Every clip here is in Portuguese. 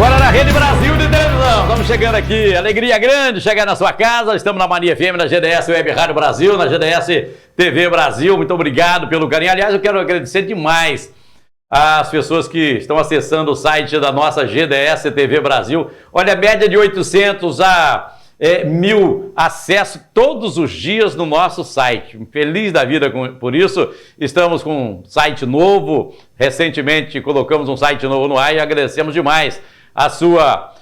Bora na Rede Brasil de televisão. Estamos chegando aqui, alegria grande chegar na sua casa. Estamos na Mania FM, na GDS Web Rádio Brasil, na GDS TV Brasil. Muito obrigado pelo carinho. Aliás, eu quero agradecer demais as pessoas que estão acessando o site da nossa GDS TV Brasil. Olha, a média de 800 a 1.000 acessos todos os dias no nosso site. Feliz da vida por isso. Estamos com um site novo. Recentemente colocamos um site novo no ar e agradecemos demais a sua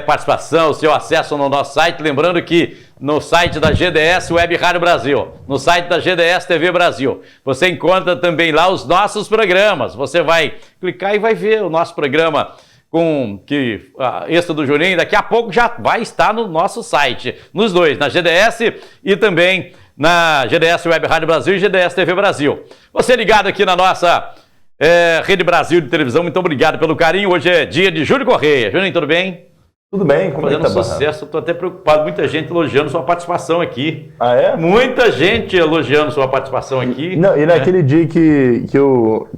participação, o seu acesso no nosso site. Lembrando que no site da GDS Web Rádio Brasil, no site da GDS TV Brasil, você encontra também lá os nossos programas. Você vai clicar e vai ver o nosso programa esse do Juninho, daqui a pouco já vai estar no nosso site, nos dois, na GDS e também na GDS Web Rádio Brasil e GDS TV Brasil. Você ligado aqui na nossa Rede Brasil de televisão, muito obrigado pelo carinho. Hoje é dia de Júlio Correia. Juninho, tudo bem? Tudo bem, como fazendo sucesso, estou até preocupado, muita gente elogiando sua participação aqui. Ah, é? Muita gente elogiando sua participação aqui. Não, e naquele dia que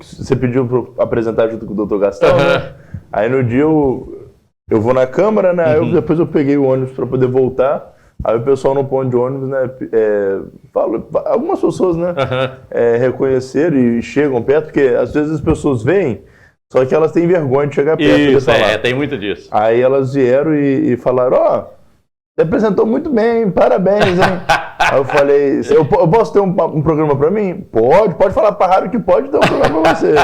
você pediu para apresentar junto com o Dr. Gastão, né? Aí no dia eu vou na Câmara, né? Depois eu peguei o ônibus para poder voltar. Aí o pessoal no ponto de ônibus, né? Algumas pessoas, né? Reconheceram e chegam perto, porque às vezes as pessoas veem, só que elas têm vergonha de chegar perto. Isso, tem muito disso. Aí elas vieram e falaram, você apresentou muito bem, parabéns, hein? Aí eu falei, eu posso ter um programa pra mim? Pode falar pra rádio que pode ter um programa pra você.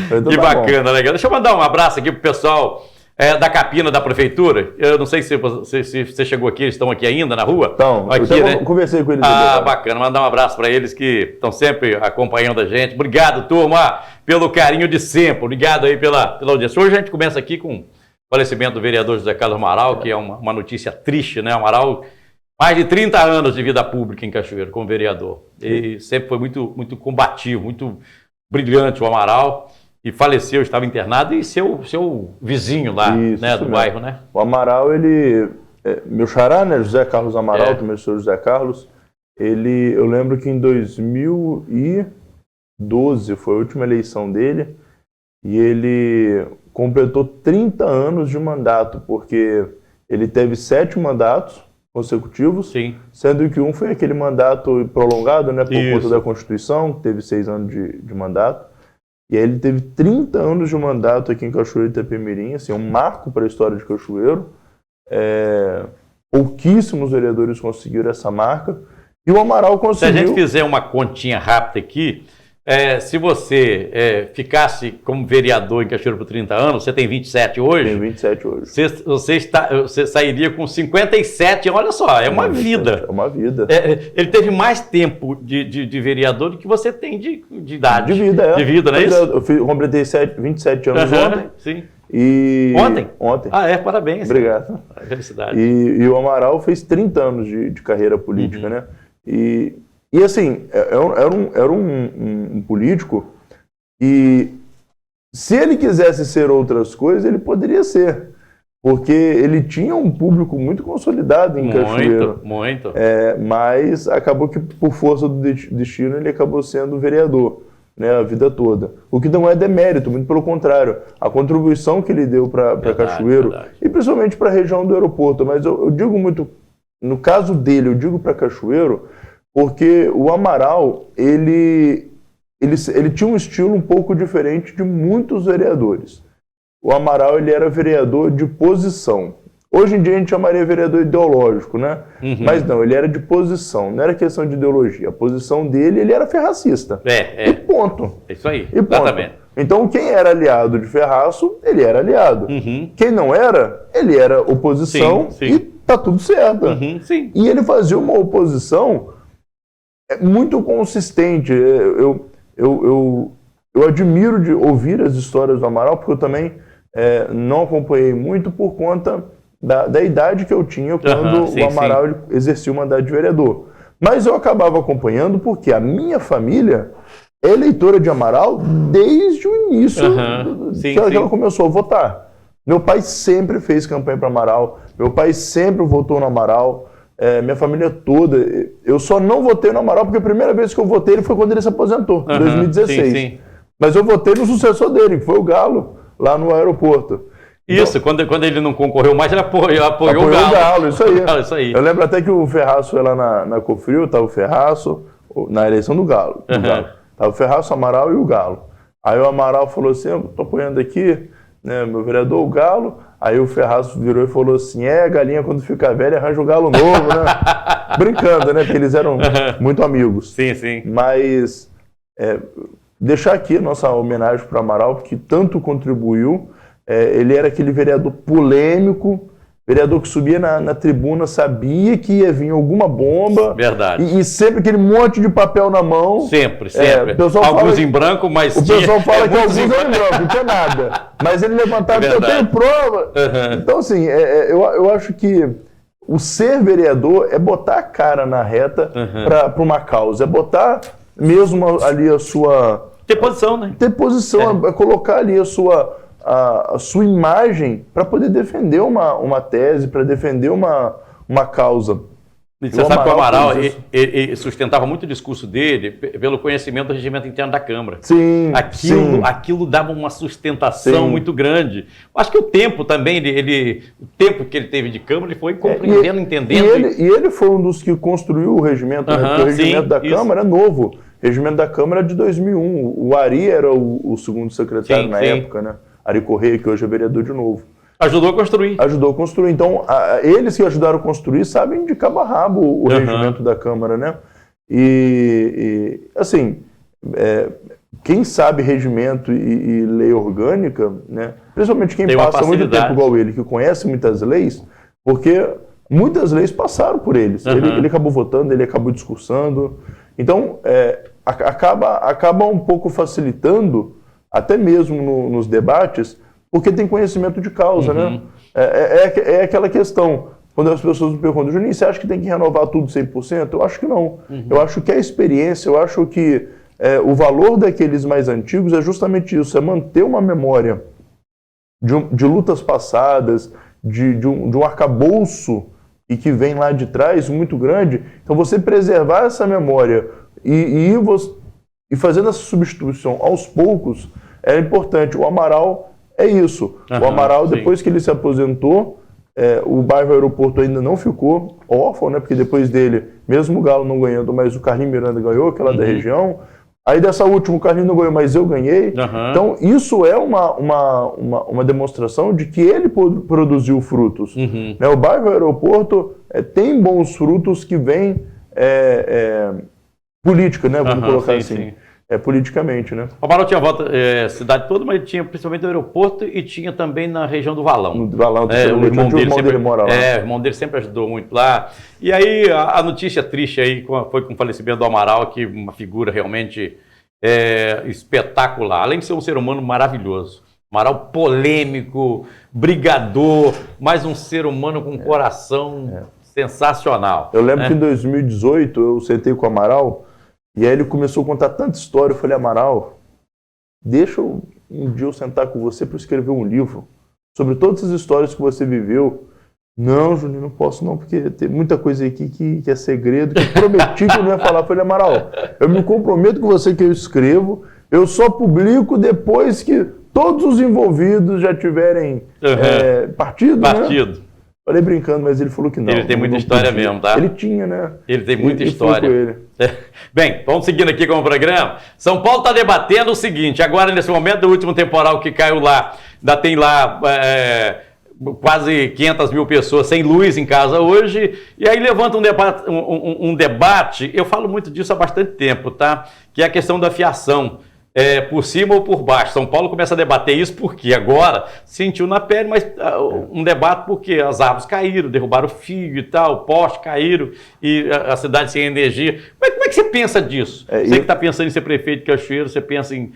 Então, que bacana, legal. Deixa eu mandar um abraço aqui pro pessoal da Capina da Prefeitura. Eu não sei se você chegou aqui, eles estão aqui ainda na rua? Então, aqui, eu conversei com eles. Bacana. Mandar um abraço para eles que estão sempre acompanhando a gente. Obrigado, turma, pelo carinho de sempre. Obrigado aí pela audiência. Hoje a gente começa aqui com o falecimento do vereador José Carlos Amaral, que é uma notícia triste, né? Amaral, mais de 30 anos de vida pública em Cachoeiro como vereador. E sempre foi muito, muito combativo, muito brilhante o Amaral. E faleceu, estava internado, e seu vizinho lá, isso, né, do bairro, né? O Amaral, meu xará, né, José Carlos Amaral, também sou José Carlos, eu lembro que em 2012 foi a última eleição dele, e ele completou 30 anos de mandato, porque ele teve 7 mandatos consecutivos, sim, sendo que um foi aquele mandato prolongado, né, por conta da Constituição, que teve 6 anos de mandato. E aí ele teve 30 anos de mandato aqui em Cachoeiro de Itapemirim, assim, um marco para a história de Cachoeiro. Pouquíssimos vereadores conseguiram essa marca. E o Amaral conseguiu. Se a gente fizer uma continha rápida aqui, se você ficasse como vereador em Cachoeiro por 30 anos, você tem 27 hoje? Tenho 27 hoje. Você sairia com 57, olha só, é uma vida. É uma vida. Ele teve mais tempo de vereador do que você tem de idade. De vida, De vida, não é isso? Eu completei 27 anos ontem. Sim. Ontem? Ontem. Parabéns. Obrigado. Felicidade. E o Amaral fez 30 anos de carreira política, né? E assim, era um político e se ele quisesse ser outras coisas, ele poderia ser. Porque ele tinha um público muito consolidado em Cachoeiro. Muito. Mas acabou que, por força do destino, ele acabou sendo vereador, né, a vida toda. O que não é demérito, muito pelo contrário. A contribuição que ele deu para Cachoeiro, e principalmente para a região do aeroporto. Mas eu digo muito, no caso dele, eu digo para Cachoeiro, porque o Amaral, ele tinha um estilo um pouco diferente de muitos vereadores. O Amaral, ele era vereador de posição. Hoje em dia a gente chamaria vereador ideológico, né? Mas não, ele era de posição, não era questão de ideologia. A posição dele, ele era ferracista. E ponto. É isso aí, exatamente. Então quem era aliado de Ferraço, ele era aliado. Quem não era, ele era oposição, sim. E tá tudo certo. Sim. E ele fazia uma oposição muito consistente. Eu admiro de ouvir as histórias do Amaral, porque eu também não acompanhei muito por conta da idade que eu tinha quando o Amaral ele exercia o mandato de vereador. Mas eu acabava acompanhando porque a minha família é eleitora de Amaral desde o início que ela começou a votar. Meu pai sempre fez campanha para Amaral, meu pai sempre votou no Amaral. Minha família toda. Eu só não votei no Amaral porque a primeira vez que eu votei ele foi quando ele se aposentou, em 2016. Sim. Mas eu votei no sucessor dele, que foi o Galo, lá no aeroporto. Isso, quando ele não concorreu mais, ele apoiou o Galo. Isso aí. Isso aí. Eu lembro até que o Ferraço foi lá na Cofril, estava o Ferraço, na eleição do Galo. Estava o Ferraço, o Amaral e o Galo. Aí o Amaral falou assim, eu estou apoiando aqui, né, meu vereador, o Galo. Aí o Ferraço virou e falou assim, a galinha quando fica velha arranja um galo novo, né? Brincando, né? Porque eles eram muito amigos. Sim, sim. Mas deixar aqui a nossa homenagem para o Amaral, que tanto contribuiu. Ele era aquele vereador polêmico, vereador que subia na tribuna, sabia que ia vir alguma bomba. Verdade. E sempre aquele monte de papel na mão. Sempre. Alguns em branco, mas o pessoal fala que alguns em branco, não tinha nada. Mas ele levantava, eu tenho prova. Então, assim, eu acho que o ser vereador é botar a cara na reta para uma causa, é botar mesmo ali a sua... Ter posição, né? Ter posição, é colocar ali a sua imagem para poder defender uma tese, para defender uma causa. E você sabe que o Amaral ele sustentava muito o discurso dele pelo conhecimento do regimento interno da Câmara. Sim. Aquilo dava uma sustentação muito grande. Acho que o tempo também, o tempo que ele teve de Câmara, ele foi compreendendo, entendendo. E ele foi um dos que construiu o regimento, né? Porque o regimento da Câmara é novo. O regimento da Câmara é de 2001. O Ari era o segundo secretário na época, né? Ari Correia, que hoje é vereador de novo. Ajudou a construir. Ajudou a construir. Então, eles que ajudaram a construir sabem de cabo a rabo o regimento da Câmara, né? E assim, quem sabe regimento e lei orgânica, né? Principalmente quem passa muito tempo igual ele, que conhece muitas leis, porque muitas leis passaram por eles. Ele acabou votando, ele acabou discursando. Então, acaba um pouco facilitando, até mesmo nos debates, porque tem conhecimento de causa, né? É aquela questão, quando as pessoas me perguntam, Juninho, você acha que tem que renovar tudo 100%? Eu acho que não. Eu acho que a experiência, eu acho que o valor daqueles mais antigos é justamente isso, é manter uma memória de lutas passadas, de um arcabouço e que vem lá de trás muito grande. Então você preservar essa memória e fazendo essa substituição aos poucos é importante. O Amaral é isso. O Amaral, depois que ele se aposentou, o bairro Aeroporto ainda não ficou órfão, né? Porque depois dele, mesmo o Galo não ganhando, mas o Carlinhos Miranda ganhou, aquela da região. Aí dessa última o Carlinhos não ganhou, mas eu ganhei. Então isso é uma demonstração de que ele produziu frutos. Né? O bairro Aeroporto tem bons frutos que vêm política, né? Vamos colocar assim. Sim. Politicamente, né? O Amaral tinha volta cidade toda, mas tinha principalmente no aeroporto e tinha também na região do Valão. No Valão, o irmão dele mora lá. O irmão dele sempre ajudou muito lá. E aí a notícia triste aí foi com o falecimento do Amaral, que uma figura realmente espetacular, além de ser um ser humano maravilhoso. Amaral polêmico, brigador, mas um ser humano com um coração sensacional. Eu lembro que em 2018 eu sentei com o Amaral. E aí ele começou a contar tanta história. Eu falei, Amaral, deixa um dia eu sentar com você para escrever um livro sobre todas as histórias que você viveu. Não, Juninho, não posso não, porque tem muita coisa aqui que é segredo, que prometi que eu não ia falar. Eu falei, Amaral, eu me comprometo com você que eu escrevo, eu só publico depois que todos os envolvidos já tiverem partido. Né? Falei brincando, mas ele falou que não. Ele tem muita história mesmo, tá? Ele tinha, né? Ele tem muita história. Bem, vamos seguindo aqui com o programa. São Paulo está debatendo o seguinte, agora nesse momento do último temporal que caiu lá, ainda tem lá quase 500 mil pessoas sem luz em casa hoje, e aí levanta um debate, eu falo muito disso há bastante tempo, tá? Que é a questão da fiação. Por cima ou por baixo. São Paulo começa a debater isso porque agora sentiu na pele, mas um debate porque as árvores caíram, derrubaram o fio e tal, postes caíram e a cidade sem energia. Como é que você pensa disso? Você que está pensando em ser prefeito de Cachoeiro, você pensa em...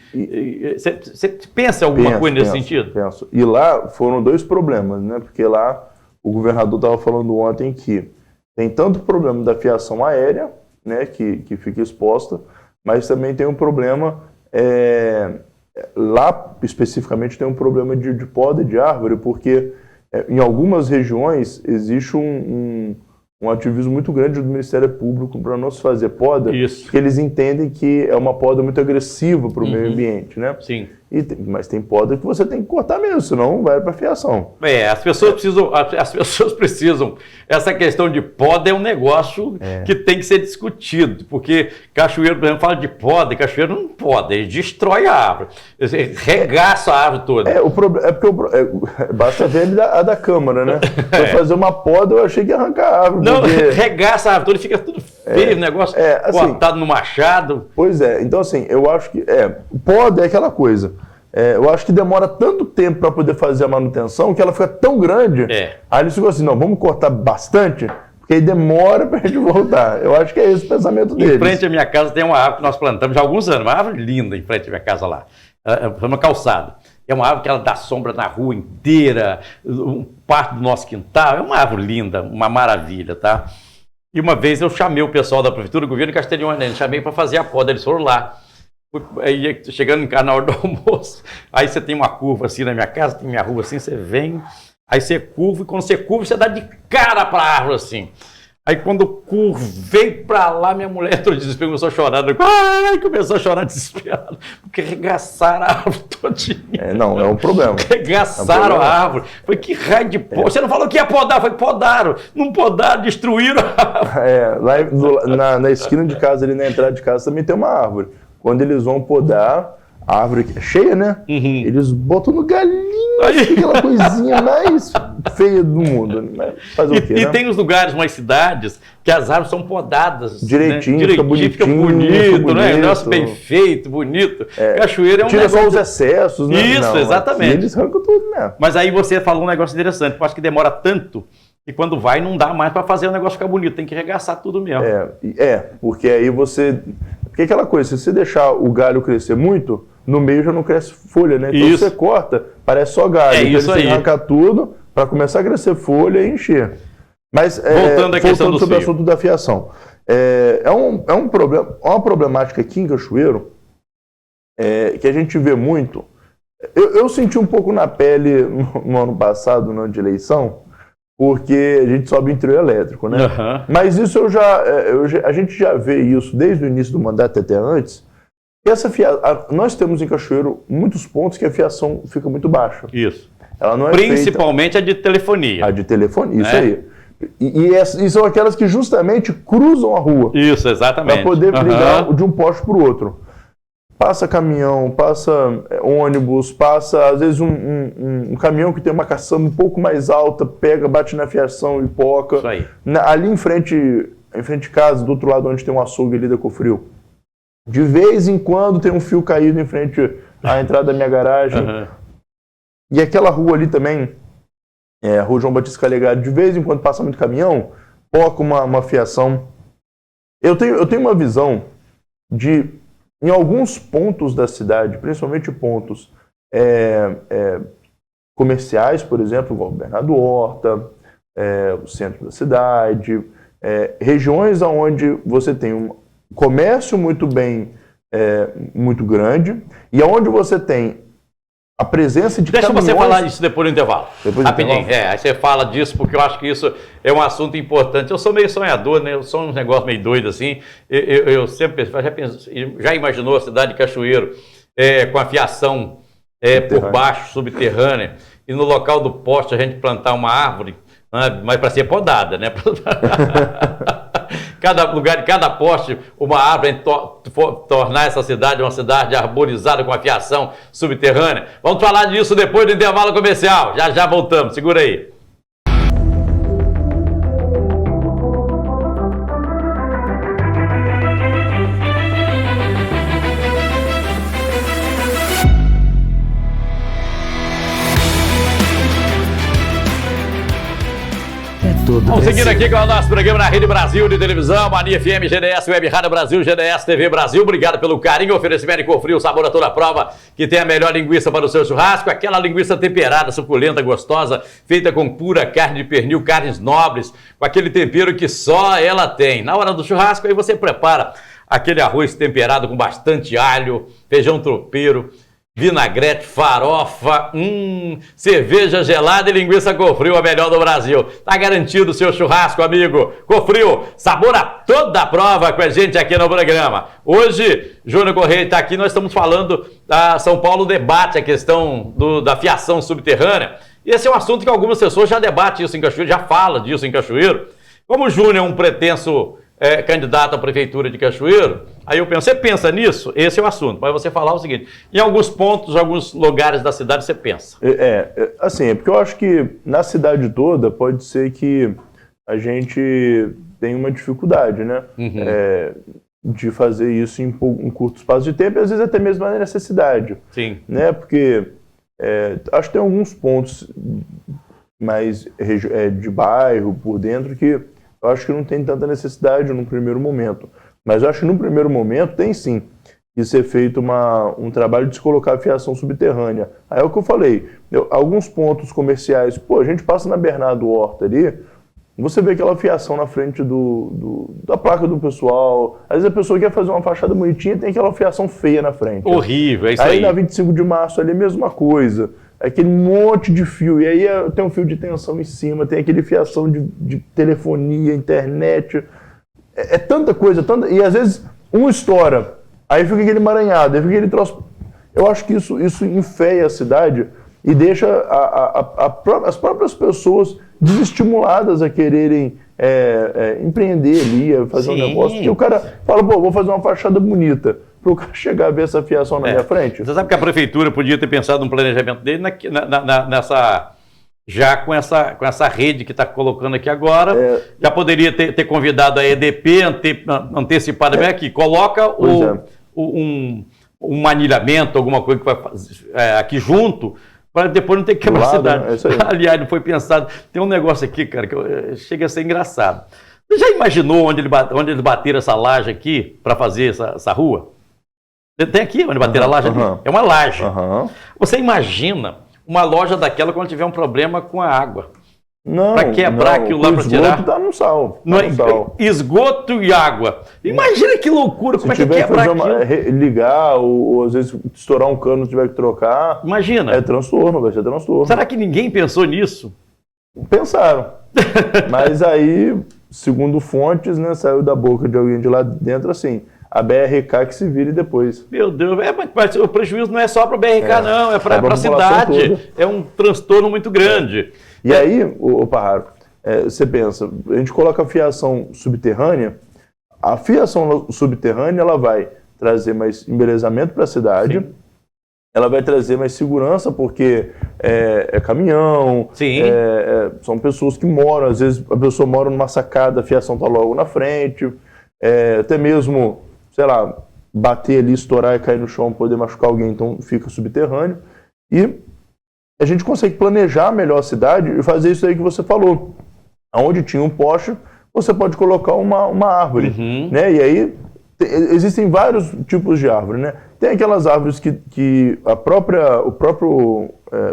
Você pensa em alguma coisa nesse sentido? Penso. E lá foram dois problemas, né? Porque lá o governador estava falando ontem que tem tanto problema da fiação aérea, né, que fica exposta, mas também tem um problema... lá especificamente tem um problema de poda de árvore, porque em algumas regiões existe um ativismo muito grande do Ministério Público para não se fazer poda, porque eles entendem que é uma poda muito agressiva para o meio ambiente, né? Sim. Mas tem poda que você tem que cortar mesmo, senão vai para fiação. As pessoas precisam. Essa questão de poda é um negócio que tem que ser discutido, porque cachoeiro, por exemplo, fala de poda, e cachoeiro não poda, ele destrói a árvore, ele regaça a árvore toda. Basta ver a da Câmara, né? Para fazer uma poda, eu achei que ia arrancar a árvore. Não, regaça a árvore toda, fica tudo feio, o negócio assim, cortado no machado. Pois é, então assim, eu acho que poda é aquela coisa. Eu acho que demora tanto tempo para poder fazer a manutenção que ela fica tão grande. Aí eles ficam assim, não, vamos cortar bastante, porque aí demora para a gente voltar. Eu acho que é esse o pensamento deles. Em frente à minha casa tem uma árvore que nós plantamos já há alguns anos, uma árvore linda em frente à minha casa lá, uma calçada. É uma árvore que ela dá sombra na rua inteira, parte do nosso quintal, é uma árvore linda, uma maravilha, tá? E uma vez eu chamei o pessoal da Prefeitura, do Governo Castelhano, chamei para fazer a poda, eles foram lá. Aí, chegando em casa na hora do almoço, aí você tem uma curva assim na minha casa, tem minha rua assim, você vem, aí você curva, e quando você curva, você dá de cara para a árvore assim. Aí quando curvei para lá, minha mulher entrou de desespero, começou a chorar. Começou a chorar desesperado, porque arregaçaram a árvore todinha. Não, é um problema. Arregaçaram a árvore. Foi que raio de poda. Você não falou que ia podar, foi podaram. Não podaram, destruíram a árvore. Lá na esquina de casa, ali na entrada de casa, também tem uma árvore. Quando eles vão podar, a árvore é cheia, né? Eles botam no galinho, aquela coisinha mais feia do mundo. Né? Fazer o quê, e né? tem os lugares, umas cidades, que as árvores são podadas. Direitinho, né? fica bonito, né? Negócio bem feito, bonito. Cachoeira é um tira negócio... só os excessos, né? Isso, exatamente. E eles arrancam tudo, né? Mas aí você falou um negócio interessante, eu acho que demora tanto que quando vai não dá mais para fazer o negócio ficar bonito, tem que regaçar tudo mesmo. Porque aí você... Porque aquela coisa, se você deixar o galho crescer muito, no meio já não cresce folha, né? Então você corta, parece só galho. Então isso você aí. arranca tudo para começar a crescer folha e encher. Mas, voltando à questão sobre o assunto da fiação. Um problema, uma problemática aqui em Cachoeiro, que a gente vê muito. Eu senti um pouco na pele no ano passado, no ano de eleição, porque a gente sobe em trio elétrico, né? Mas isso a gente já vê isso desde o início do mandato até antes. Nós temos em Cachoeiro muitos pontos que a fiação fica muito baixa. Isso. Ela não é principalmente a de telefonia. A de telefonia, isso aí. E são aquelas que justamente cruzam a rua. Isso, exatamente. Para poder ligar de um poste para o outro. Passa caminhão, passa ônibus, passa às vezes um caminhão que tem uma caçamba um pouco mais alta, pega, bate na fiação e poca. Isso aí. Ali em frente de casa, do outro lado onde tem um açougue ali da Cofril, de vez em quando tem um fio caído em frente à entrada da minha garagem. E aquela rua ali também, a Rua João Batista Calegari, de vez em quando passa muito caminhão, poca uma fiação. Eu tenho uma visão de... Em alguns pontos da cidade, principalmente pontos comerciais, por exemplo, igual o Bernardo Horta, o centro da cidade, regiões onde você tem um comércio muito grande e onde você tem a presença de caminhões... Deixa você falar isso depois do intervalo. Rapidinho. Intervalo? Aí você fala disso, porque eu acho que isso é um assunto importante. Eu sou meio sonhador, né? Eu sou um negócio meio doido assim. Eu sempre já imaginou a cidade de Cachoeiro com a fiação por baixo, subterrânea, e no local do poste a gente plantar uma árvore, né? Mas para ser podada, né? Cada lugar, cada poste, uma árvore, tornar essa cidade uma cidade arborizada com a fiação subterrânea. Vamos falar disso depois do intervalo comercial. Já voltamos, segura aí. Vamos seguindo aqui com o nosso programa na Rede Brasil de televisão, Mania FM, GDS, Web Rádio Brasil, GDS TV Brasil. Obrigado pelo carinho, oferecimento Cofril, sabor a toda prova, que tem a melhor linguiça para o seu churrasco, aquela linguiça temperada, suculenta, gostosa, feita com pura carne de pernil, carnes nobres, com aquele tempero que só ela tem. Na hora do churrasco, aí você prepara aquele arroz temperado com bastante alho, feijão tropeiro, vinagrete, farofa, cerveja gelada e linguiça Cofrio, a melhor do Brasil. Tá garantido o seu churrasco, amigo. Cofrio, sabor a toda a prova com a gente aqui no programa. Hoje, Júnior Correia está aqui, nós estamos falando da São Paulo Debate, a questão da fiação subterrânea. E esse é um assunto que algumas pessoas já debatem isso em Cachoeiro, já falam disso em Cachoeiro. Como o Júnior é um pretenso candidato à prefeitura de Cachoeiro, aí eu penso, você pensa nisso? Esse é o assunto. Mas você falar o seguinte, em alguns pontos, alguns lugares da cidade, você pensa. Assim, porque eu acho que na cidade toda pode ser que a gente tenha uma dificuldade, né? De fazer isso em curto espaço de tempo e às vezes até mesmo na necessidade. Sim. Né? Porque acho que tem alguns pontos mais de bairro, por dentro, que eu acho que não tem tanta necessidade no primeiro momento. Mas eu acho que no primeiro momento tem sim que ser feito um trabalho de se colocar a fiação subterrânea. Aí é o que eu falei, alguns pontos comerciais, a gente passa na Bernardo Horta ali, você vê aquela fiação na frente da placa do pessoal, às vezes a pessoa quer fazer uma fachada bonitinha e tem aquela fiação feia na frente. Horrível, é isso aí. Aí na 25 de março ali, mesma coisa. Aquele monte de fio, e aí tem um fio de tensão em cima, tem aquele fiação de telefonia, internet, é tanta coisa, e às vezes um estoura, aí fica aquele emaranhado, aí fica aquele troço. Eu acho que isso enfeia a cidade e deixa as próprias pessoas desestimuladas a quererem empreender ali, a fazer um negócio, porque o cara fala, vou fazer uma fachada bonita. Para o cara chegar a ver essa fiação na minha frente. Você sabe que a prefeitura podia ter pensado no planejamento dele já com essa rede que está colocando aqui agora, já poderia ter convidado a EDP antecipadamente aqui. Coloca um manilhamento, alguma coisa que vai fazer aqui junto, para depois não ter que quebrar a cidade. Né? Aliás, não foi pensado. Tem um negócio aqui, cara, que chega a ser engraçado. Você já imaginou onde eles bateram essa laje aqui para fazer essa rua? Tem aqui onde bater a laje ali. É uma laje. Você imagina uma loja daquela quando tiver um problema com a água. Para quebrar aquilo lá para tirar. Esgoto tá no sal. Esgoto e água. Imagina que loucura, como é que quebrar aquilo. Ligar ou às vezes estourar um cano, tiver que trocar. Imagina. É transtorno, vai ser transtorno. Será que ninguém pensou nisso? Pensaram. Mas aí, segundo fontes, né, saiu da boca de alguém de lá dentro assim. A BRK que se vire depois. Meu Deus, mas o prejuízo não é só para a BRK, não, é para a cidade. Toda. É um transtorno muito grande. E aí, Parraro, você pensa, a gente coloca a fiação subterrânea, a fiação subterrânea ela vai trazer mais embelezamento para a cidade, sim. Ela vai trazer mais segurança, porque é caminhão, são pessoas que moram, às vezes a pessoa mora numa sacada, a fiação está logo na frente, até mesmo, sei lá, bater ali, estourar e cair no chão, poder machucar alguém, então fica subterrâneo. E a gente consegue planejar melhor a cidade e fazer isso aí que você falou. Onde tinha um poste, você pode colocar uma árvore, né? E aí existem vários tipos de árvore, né? Tem aquelas árvores que o próprio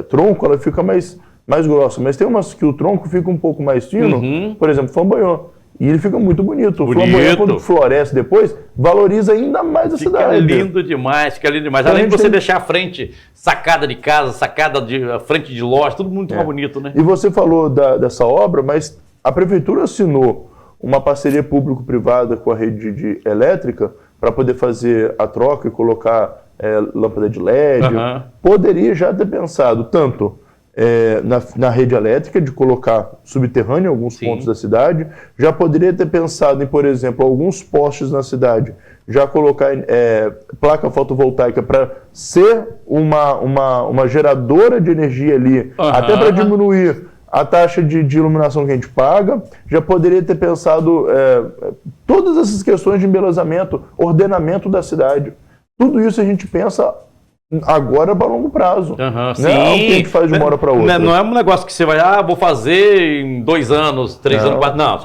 tronco ela fica mais grossa, mas tem umas que o tronco fica um pouco mais fino, por exemplo, flamboyant. E ele fica muito bonito. O flamboyant, quando floresce depois, valoriza ainda mais a cidade. Fica lindo demais, fica lindo demais. Então, além de você deixar a frente, sacada de casa, a frente de loja, tudo muito mais bonito, né? E você falou dessa obra, mas a prefeitura assinou uma parceria público-privada com a rede elétrica para poder fazer a troca e colocar lâmpada de LED. Poderia já ter pensado tanto na rede elétrica, de colocar subterrâneo em alguns pontos da cidade, já poderia ter pensado em, por exemplo, alguns postes na cidade, já colocar placa fotovoltaica para ser uma geradora de energia ali, até para diminuir a taxa de iluminação que a gente paga, já poderia ter pensado todas essas questões de embelezamento, ordenamento da cidade. Tudo isso a gente pensa agora para longo prazo. Não é algo que a gente faz de uma hora para outra. Não é um negócio que você vai, vou fazer em 2 anos, 3 anos, 4 não.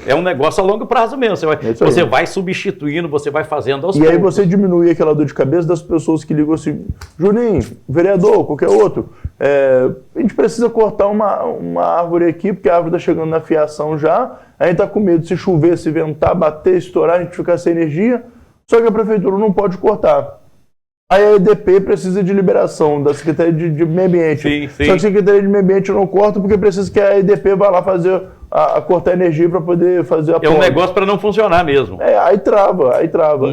É um negócio a longo prazo mesmo. Você vai substituindo, você vai fazendo aos poucos. E aí você diminui aquela dor de cabeça das pessoas que ligam assim, Juninho, vereador, qualquer outro, a gente precisa cortar uma árvore aqui, porque a árvore está chegando na fiação já, a gente está com medo de se chover, se ventar, bater, estourar, a gente ficar sem energia, só que a prefeitura não pode cortar. Aí a EDP precisa de liberação da Secretaria de Meio Ambiente. Sim, sim. Só que a Secretaria de Meio Ambiente não corta porque precisa que a EDP vá lá fazer a cortar energia para poder fazer a É um negócio para não funcionar mesmo. Aí trava.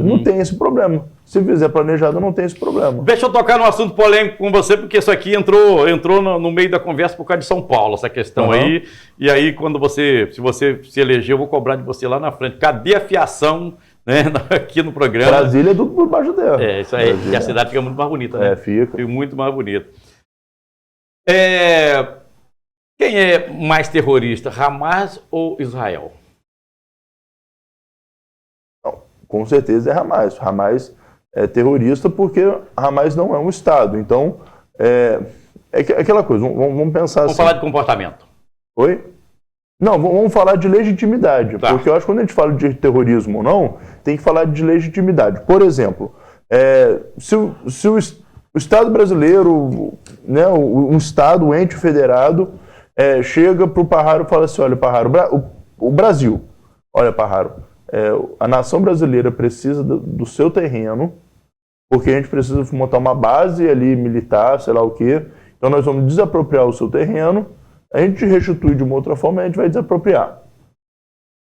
Não tem esse problema. Se fizer planejado, não tem esse problema. Deixa eu tocar num assunto polêmico com você, porque isso aqui entrou no meio da conversa por causa de São Paulo, essa questão aí. E aí, se você se eleger, eu vou cobrar de você lá na frente. Cadê a fiação, né, aqui no programa? Brasília é tudo por baixo dela. Isso aí. Brasília. E a cidade fica muito mais bonita, né? Fica muito mais bonita. Quem é mais terrorista, Hamas ou Israel? Não, com certeza é Hamas. Hamas é terrorista porque Hamas não é um Estado. Então, é aquela coisa, vamos pensar assim. Vamos falar de comportamento. Oi? Não, vamos falar de legitimidade. Tá. Porque eu acho que quando a gente fala de terrorismo ou não, tem que falar de legitimidade. Por exemplo, se o Estado brasileiro, né, um Estado, um ente federado, chega para o Parraro e fala assim, olha, Parraro, o Brasil, olha, Parraro, a nação brasileira precisa do seu terreno, porque a gente precisa montar uma base ali militar, sei lá o quê, então nós vamos desapropriar o seu terreno, a gente restitui de uma outra forma e a gente vai desapropriar.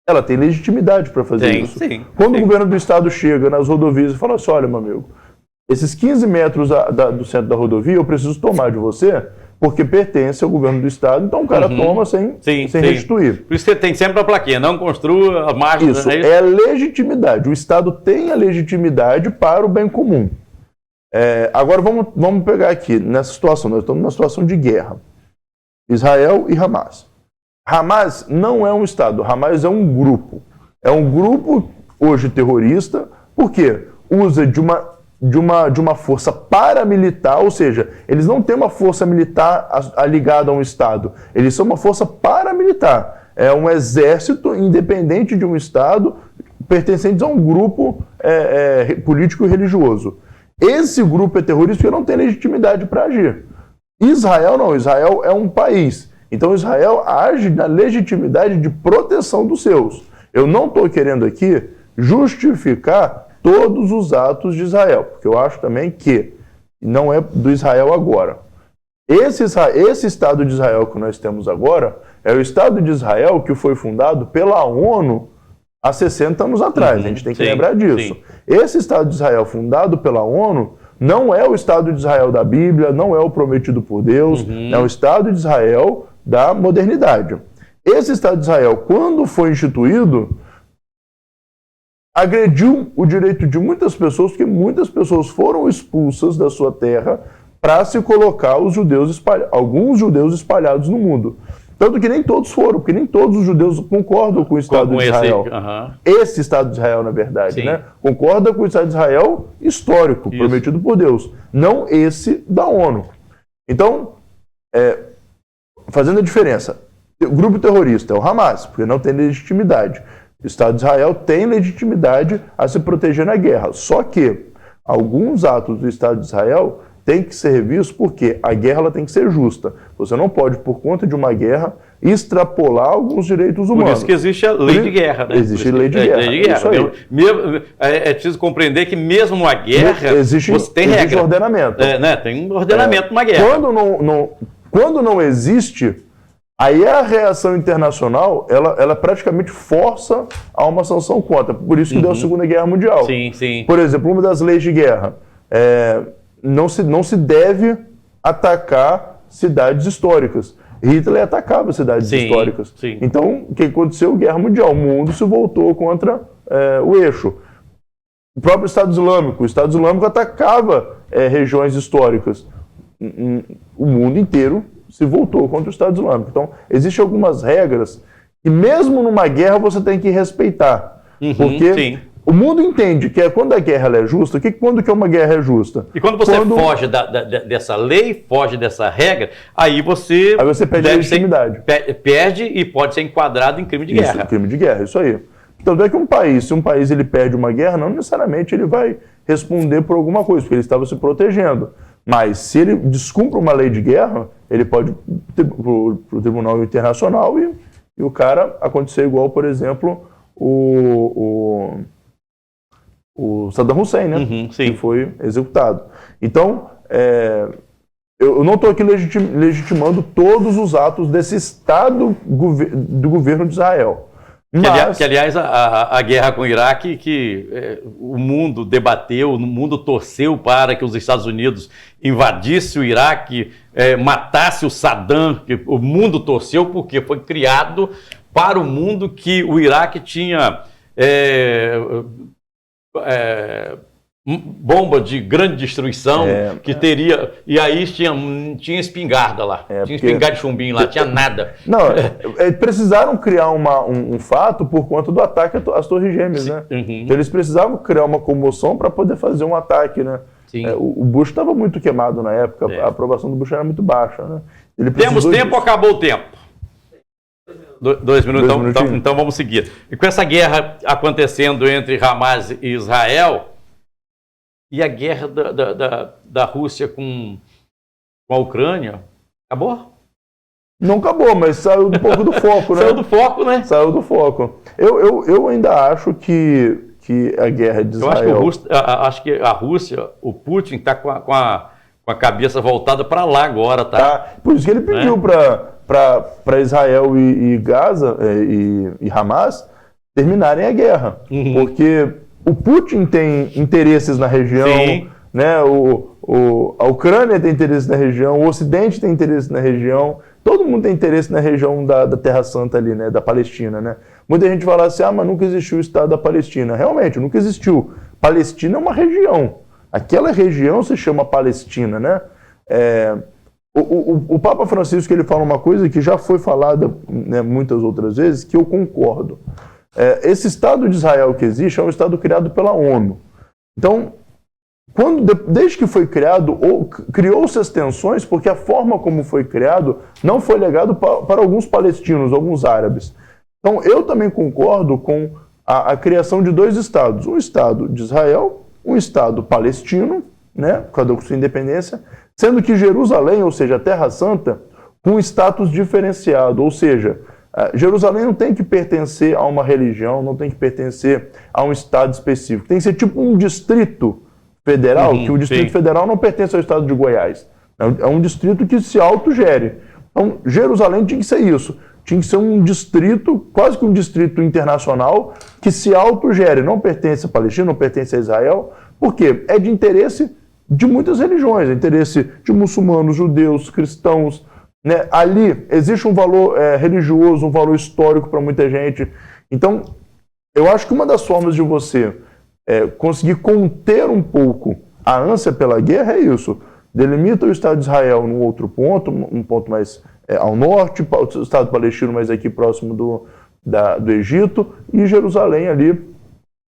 Ela tem legitimidade para fazer isso. Sim, Quando o governo do Estado chega nas rodovias e fala assim, olha, meu amigo, esses 15 metros do centro da rodovia eu preciso tomar de você, porque pertence ao governo do Estado, então o cara toma sem restituir. Por isso você tem sempre a plaquinha, não construa a margem. Isso, é legitimidade. O Estado tem a legitimidade para o bem comum. Agora vamos pegar aqui, nessa situação, nós estamos numa situação de guerra. Israel e Hamas. Hamas não é um Estado, Hamas é um grupo. É um grupo hoje terrorista, porque usa de uma força paramilitar, ou seja, eles não têm uma força militar ligada a um Estado, eles são uma força paramilitar. É um exército independente de um Estado, pertencentes a um grupo político e religioso. Esse grupo é terrorista porque não tem legitimidade para agir. Israel não, Israel é um país. Então Israel age na legitimidade de proteção dos seus. Eu não estou querendo aqui justificar todos os atos de Israel, porque eu acho também que não é do Israel agora. Esse Estado de Israel que nós temos agora é o Estado de Israel que foi fundado pela ONU há 60 anos atrás. A gente tem que lembrar disso. Esse Estado de Israel fundado pela ONU não é o Estado de Israel da Bíblia, não é o prometido por Deus, é o Estado de Israel da modernidade. Esse Estado de Israel, quando foi instituído, agrediu o direito de muitas pessoas, porque muitas pessoas foram expulsas da sua terra para se colocar alguns judeus espalhados no mundo. Tanto que nem todos foram, porque nem todos os judeus concordam com o Estado de Israel. Esse Estado de Israel, na verdade, né? Concorda com o Estado de Israel histórico, prometido por Deus, não esse da ONU. Então, fazendo a diferença, o grupo terrorista é o Hamas, porque não tem legitimidade. O Estado de Israel tem legitimidade a se proteger na guerra. Só que alguns atos do Estado de Israel têm que ser revistos porque a guerra ela tem que ser justa. Você não pode, por conta de uma guerra, extrapolar alguns direitos humanos. Por isso que existe a lei de guerra, né? Existe lei de guerra. Isso aí. É preciso compreender que mesmo numa guerra existe regra. Ordenamento. Tem um ordenamento numa guerra. Quando não existe, aí a reação internacional, ela praticamente força a uma sanção contra. Por isso que deu a Segunda Guerra Mundial. Sim. Por exemplo, uma das leis de guerra, não se deve atacar cidades históricas. Hitler atacava cidades históricas. Então, o que aconteceu? Guerra Mundial. O mundo se voltou contra o eixo. O próprio Estado Islâmico. O Estado Islâmico atacava regiões históricas. O mundo inteiro se voltou contra o Estado Islâmico. Então, existem algumas regras que mesmo numa guerra você tem que respeitar. Porque o mundo entende que quando a guerra é justa, quando que uma guerra é justa? E quando você foge dessa lei, foge dessa regra, aí você perde a legitimidade. Perde e pode ser enquadrado em crime de guerra. Crime de guerra, isso aí. Tanto é que se um país ele perde uma guerra, não necessariamente ele vai responder por alguma coisa, porque ele estava se protegendo. Mas se ele descumpre uma lei de guerra, ele pode ir para o Tribunal Internacional e o cara acontecer igual, por exemplo, o Saddam Hussein, né? Sim. Que foi executado. Então, eu não estou aqui legitimando todos os atos desse Estado do governo de Israel. Mas... Que, aliás, a guerra com o Iraque, o mundo debateu, o mundo torceu para que os Estados Unidos invadissem o Iraque, matasse o Saddam, que o mundo torceu porque foi criado para o mundo que o Iraque tinha bomba de grande destruição, que teria... E aí tinha espingarda lá, tinha espingarda de chumbinho lá, tinha nada. Não, precisaram criar um fato por conta do ataque às Torres Gêmeas, né? Então eles precisavam criar uma comoção para poder fazer um ataque, né? O Bush estava muito queimado na época, a aprovação do Bush era muito baixa, né? Temos tempo ou acabou o tempo? 2 minutos, então vamos seguir. E com essa guerra acontecendo entre Hamas e Israel, e a guerra da Rússia com a Ucrânia, acabou? Não acabou, mas saiu um pouco do foco, né? Saiu do foco, né? Saiu do foco. Eu ainda acho que a guerra de Israel... Eu acho que a Rússia, o Putin está com a cabeça voltada para lá agora, tá? Por isso que ele pediu para Israel e Gaza e Hamas terminarem a guerra. Porque o Putin tem interesses na região, né? A Ucrânia tem interesse na região, o Ocidente tem interesse na região, todo mundo tem interesse na região da Terra Santa ali, né? Da Palestina, né? Muita gente fala assim, mas nunca existiu o Estado da Palestina. Realmente, nunca existiu. Palestina é uma região. Aquela região se chama Palestina, né? O Papa Francisco, ele fala uma coisa que já foi falada, né, muitas outras vezes, que eu concordo. Esse Estado de Israel que existe é um Estado criado pela ONU. Então, desde que foi criado, criou-se as tensões porque a forma como foi criado não foi legado para alguns palestinos, alguns árabes. Então, eu também concordo com a criação de 2 estados. Um Estado de Israel, um Estado palestino, né, cada um com sua independência, sendo que Jerusalém, ou seja, a Terra Santa, com status diferenciado, ou seja, Jerusalém não tem que pertencer a uma religião, não tem que pertencer a um estado específico. Tem que ser tipo um distrito federal, que o Distrito Federal não pertence ao estado de Goiás. É um distrito que se autogere. Então, Jerusalém tinha que ser isso. Tinha que ser um distrito, quase que um distrito internacional, que se autogere. Não pertence a Palestina, não pertence a Israel. Por quê? É de interesse de muitas religiões. É interesse de muçulmanos, judeus, cristãos, né? Ali existe um valor religioso, um valor histórico para muita gente. Então, eu acho que uma das formas de você conseguir conter um pouco a ânsia pela guerra é isso. Delimita o Estado de Israel num outro ponto, um ponto mais ao norte, o Estado palestino mais aqui próximo do Egito, e Jerusalém ali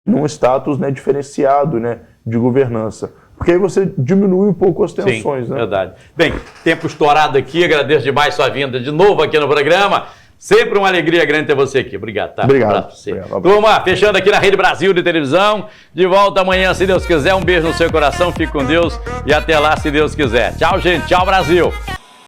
num status, né, diferenciado, né, de governança. Porque aí você diminui um pouco as tensões. Sim, né? Verdade. Bem, tempo estourado aqui, agradeço demais sua vinda de novo aqui no programa. Sempre uma alegria grande ter você aqui. Obrigado, tá? Obrigado. Um abraço pra você. Turma, fechando aqui na Rede Brasil de televisão. De volta amanhã, se Deus quiser. Um beijo no seu coração, fique com Deus e até lá, se Deus quiser. Tchau, gente. Tchau, Brasil.